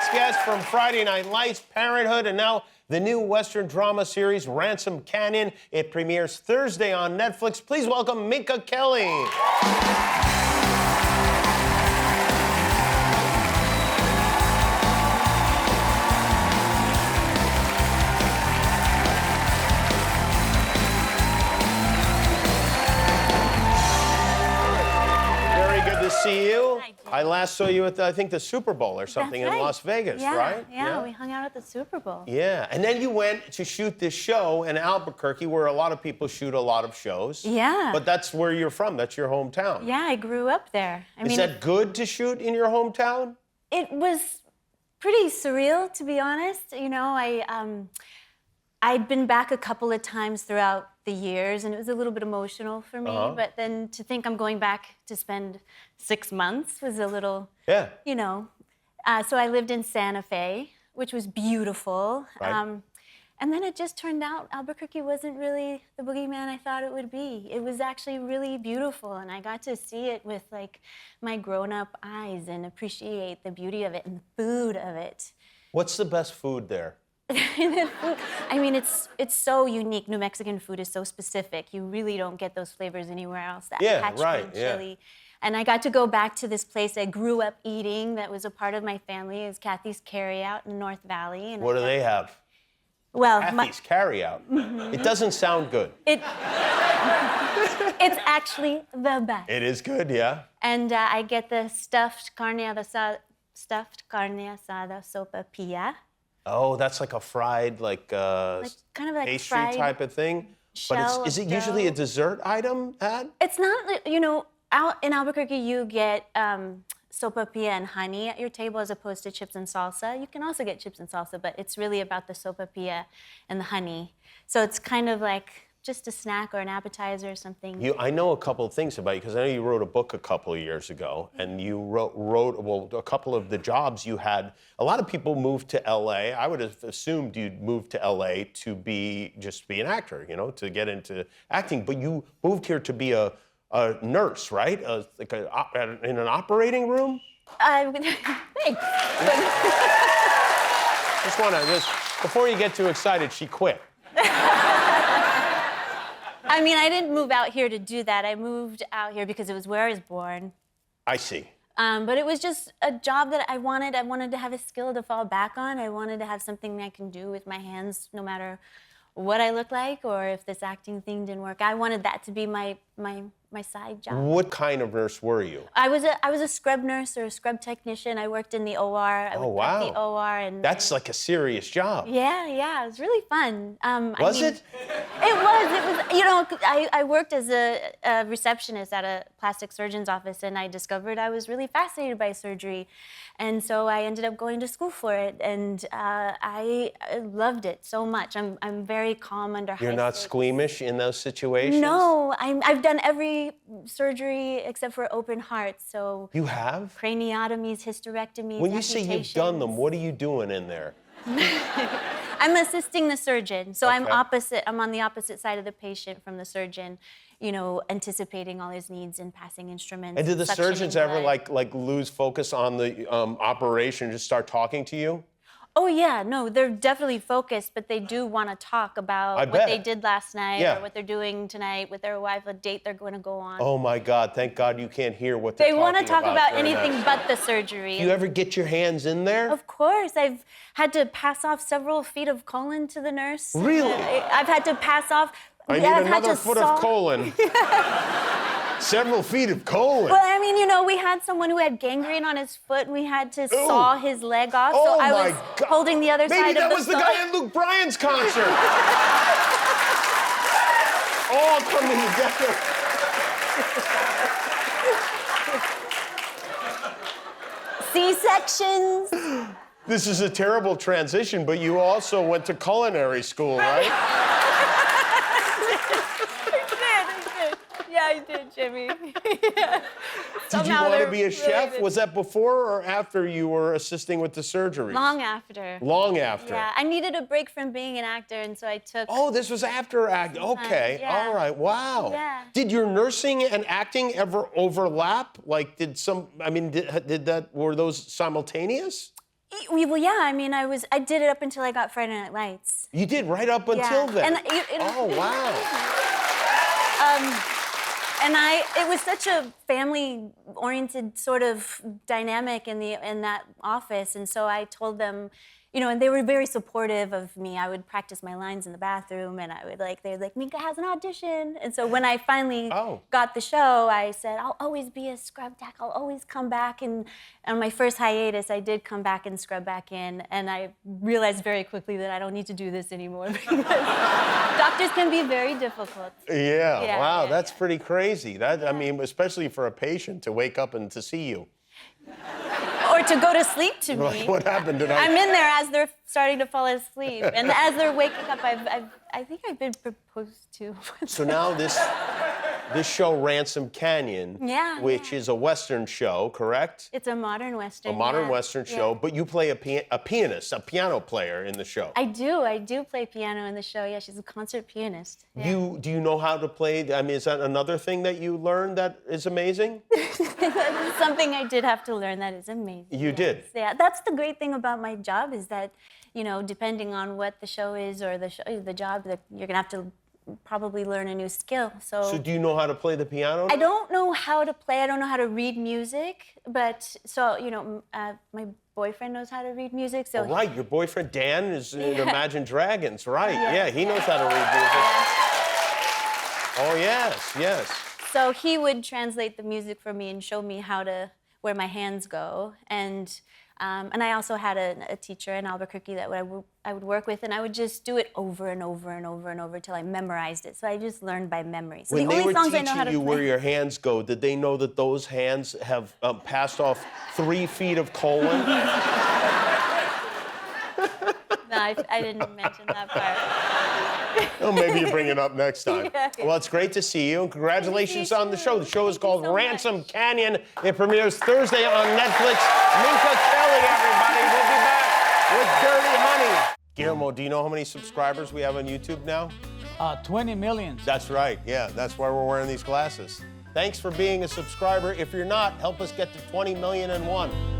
next guest from Friday Night Lights, Parenthood, and now the new Western drama series, Ransom Canyon. It premieres Thursday on Netflix. Please welcome Minka Kelly. See you. I last saw you at, I think, the Super Bowl or something in Las Vegas, right? Yeah, we hung out at the Super Bowl. Yeah, and then you went to shoot this show in Albuquerque, where a lot of people shoot a lot of shows. Yeah. But that's where you're from. That's your hometown. Yeah, I grew up there. Is that good to shoot in your hometown? It was pretty surreal, to be honest. You know, I'd been back a couple of times throughout the years, and it was a little bit emotional for me. But then to think I'm going back to spend 6 months was a little, you know. So I lived in Santa Fe, which was beautiful. Right. And then it just turned out Albuquerque wasn't really the boogeyman I thought it would be. It was actually really beautiful, and I got to see it with like my grown-up eyes and appreciate the beauty of it and the food of it. What's the best food there? I mean, it's so unique. New Mexican food is so specific. You really don't get those flavors anywhere else. That Hatchling chili. And I got to go back to this place I grew up eating that was a part of my family. Is Kathy's Carryout in North Valley. And what do they have? Well, Kathy's Carryout. It doesn't sound good. It's actually the best. It is good, yeah. And I get the stuffed carne asada sopapilla. Oh, that's like a fried, like kind of like pastry fried type of thing. But is it usually a dessert item, Ad? It's not, you know, out in Albuquerque you get sopapilla and honey at your table as opposed to chips and salsa. You can also get chips and salsa, but it's really about the sopapilla and the honey. So it's kind of like just a snack or an appetizer or something. I know a couple of things about you, because I know you wrote a book a couple of years ago, and you wrote a couple of the jobs you had. A lot of people moved to L.A. I would have assumed you'd moved to L.A. to be an actor, you know, to get into acting. But you moved here to be a nurse, right? In an operating room? Thanks. Before you get too excited, she quit. I mean, I didn't move out here to do that. I moved out here because it was where I was born. I see. But it was just a job that I wanted. I wanted to have a skill to fall back on. I wanted to have something I can do with my hands no matter what I look like or if this acting thing didn't work. I wanted that to be my side job. What kind of nurse were you? I was a scrub nurse or a scrub technician. I worked in the OR. I would prep the OR. And that's like a serious job. Yeah, it was really fun. Was it? It was, you know, I worked as a receptionist at a plastic surgeon's office, and I discovered I was really fascinated by surgery. And so I ended up going to school for it, and I loved it so much. I'm very calm under high You're not stakes. Squeamish in those situations? No, I've done every surgery except for open heart, so... You have? Craniotomies, hysterectomies, When you say you've done them, what are you doing in there? I'm assisting the surgeon, so I'm on the opposite side of the patient from the surgeon, you know, anticipating all his needs and passing instruments. And did the surgeons ever like lose focus on the operation and just start talking to you? Oh yeah, no, they're definitely focused, but they do want to talk about what they did last night or what they're doing tonight with their wife, a date they're going to go on. Oh my God, thank God you can't hear what they're talking about. They want to talk about anything but the surgery. Do you ever get your hands in there? Of course. I've had to pass off several feet of colon to the nurse. Really? I've had to pass off... I need another foot of colon. Several feet of colon. Well, I mean, you know, we had someone who had gangrene on his foot, and we had to saw his leg off. So I was holding the other side of the Maybe that was the guy at Luke Bryan's concert. All coming together. C-sections. This is a terrible transition, but you also went to culinary school, right? Yeah, I did, Jimmy. Did you want to be a chef? Was that before or after you were assisting with the surgery? Long after. Long after. Yeah, I needed a break from being an actor, and so I took... Oh, this was after acting. Okay, yeah. All right, wow. Yeah. Did your nursing and acting ever overlap? Like, were those simultaneous? Well, yeah. I mean, I did it up until I got Friday Night Lights. You did right up until then. And oh wow. It was such a family-oriented sort of dynamic in that office, and so I told them, and they were very supportive of me. I would practice my lines in the bathroom, and they'd like, Minka has an audition. And so when I finally got the show, I said, I'll always be a scrub tech. I'll always come back. And on my first hiatus, I did come back and scrub back in, and I realized very quickly that I don't need to do this anymore because doctors can be very difficult. Yeah, wow, that's pretty crazy. I mean, especially for a patient to wake up and to see you. Or to go to sleep to me. Like, what happened tonight? I'm in there as they're starting to fall asleep, and as they're waking up, I think I've been proposed to. So now this show, Ransom Canyon, which is a Western show, correct? It's a modern Western. A modern Western show, but you play a pianist, a piano player in the show. I do play piano in the show. Yeah, she's a concert pianist. Yeah. Do you know how to play? I mean, is that another thing that you learned that is amazing? Something I did have to learn that is amazing. You did? Yeah, that's the great thing about my job is that, depending on what the show is or the job, that you're gonna have to probably learn a new skill. So do you know how to play the piano? I don't know how to play. I don't know how to read music, but my boyfriend knows how to read music. So right, your boyfriend Dan is in Imagine Dragons, right? Yeah, he knows how to read music. Oh yes. So he would translate the music for me and show me where my hands go. And I also had a teacher in Albuquerque that I would work with, and I would just do it over and over and over and over until I memorized it. So I just learned by memory. So when the they only were songs I know how to teaching you play. where your hands go, did they know that those hands have passed off 3 feet of colon? No, I didn't mention that part. Well, maybe you bring it up next time. Yeah. Well, it's great to see you, and congratulations on the show. The show is called so Ransom much. Canyon. It premieres Thursday on Netflix. Minka Kelly, everybody. We'll be back with Dirty Honey. Guillermo, do you know how many subscribers we have on YouTube now? 20 million. That's right. Yeah, that's why we're wearing these glasses. Thanks for being a subscriber. If you're not, help us get to 20,000,001.